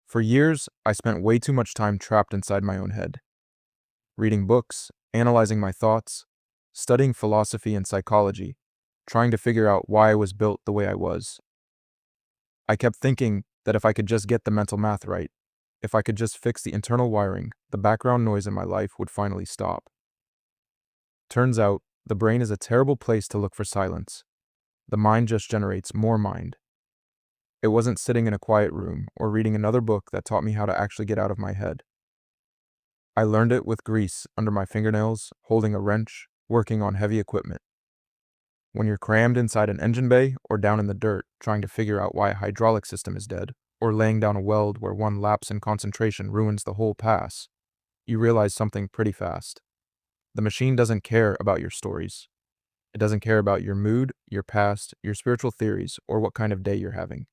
For years, I spent way too much time trapped inside my own head, reading books, analyzing my thoughts, studying philosophy and psychology, trying to figure out why I was built the way I was. I kept thinking that if I could just get the mental math right, if I could just fix the internal wiring, the background noise in my life would finally stop. Turns out, the brain is a terrible place to look for silence. The mind just generates more mind. It wasn't sitting in a quiet room or reading another book that taught me how to actually get out of my head. I learned it with grease under my fingernails, holding a wrench, working on heavy equipment. When you're crammed inside an engine bay or down in the dirt trying to figure out why a hydraulic system is dead, or laying down a weld where one lapse in concentration ruins the whole pass, you realize something pretty fast. The machine doesn't care about your stories. It doesn't care about your mood, your past, your spiritual theories, or what kind of day you're having.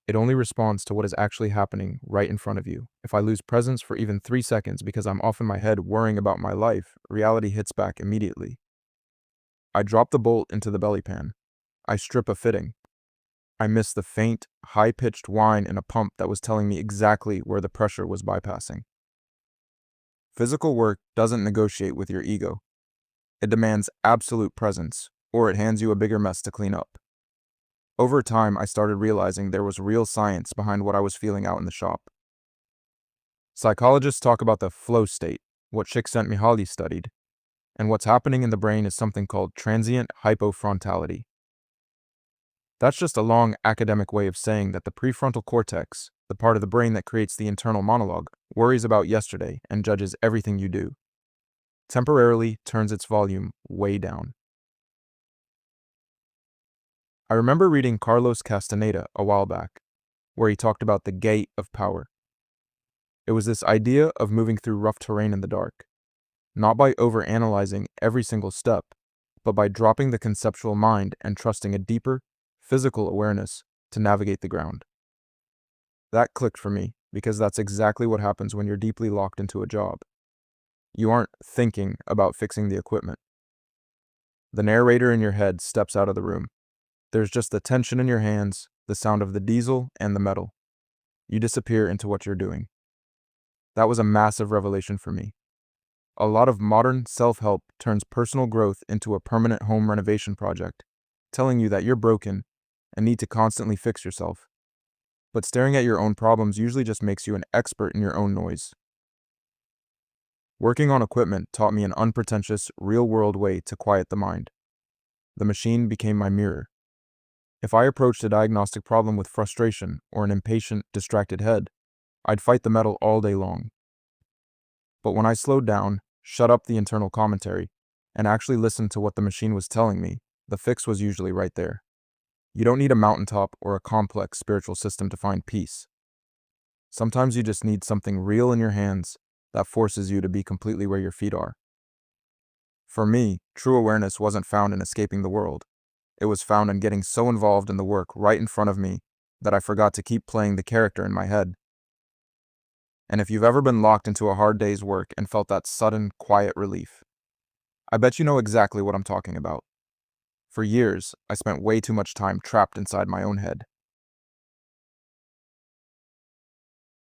It only responds to what is actually happening right in front of you. If I lose presence for even 3 seconds because I'm off in my head worrying about my life, reality hits back immediately. I drop the bolt into the belly pan. I strip a fitting. I miss the faint, high-pitched whine in a pump that was telling me exactly where the pressure was bypassing. Physical work doesn't negotiate with your ego. It demands absolute presence, or it hands you a bigger mess to clean up. Over time, I started realizing there was real science behind what I was feeling out in the shop. Psychologists talk about the flow state, what Csikszentmihalyi studied, and what's happening in the brain is something called transient hypofrontality. That's just a long academic way of saying that the prefrontal cortex, the part of the brain that creates the internal monologue, worries about yesterday and judges everything you do. Temporarily turns its volume way down. I remember reading Carlos Castaneda a while back, where he talked about the gate of power. It was this idea of moving through rough terrain in the dark, not by overanalyzing every single step, but by dropping the conceptual mind and trusting a deeper, physical awareness to navigate the ground. That clicked for me, because that's exactly what happens when you're deeply locked into a job. You aren't thinking about fixing the equipment. The narrator in your head steps out of the room. There's just the tension in your hands, the sound of the diesel and the metal. You disappear into what you're doing. That was a massive revelation for me. A lot of modern self-help turns personal growth into a permanent home renovation project, telling you that you're broken and need to constantly fix yourself. But staring at your own problems usually just makes you an expert in your own noise. Working on equipment taught me an unpretentious, real-world way to quiet the mind. The machine became my mirror. If I approached a diagnostic problem with frustration or an impatient, distracted head, I'd fight the metal all day long. But when I slowed down, shut up the internal commentary, and actually listened to what the machine was telling me, the fix was usually right there. You don't need a mountaintop or a complex spiritual system to find peace. Sometimes you just need something real in your hands that forces you to be completely where your feet are. For me, true awareness wasn't found in escaping the world. It was found in getting so involved in the work right in front of me that I forgot to keep playing the character in my head. And if you've ever been locked into a hard day's work and felt that sudden, quiet relief, I bet you know exactly what I'm talking about. For years, I spent way too much time trapped inside my own head.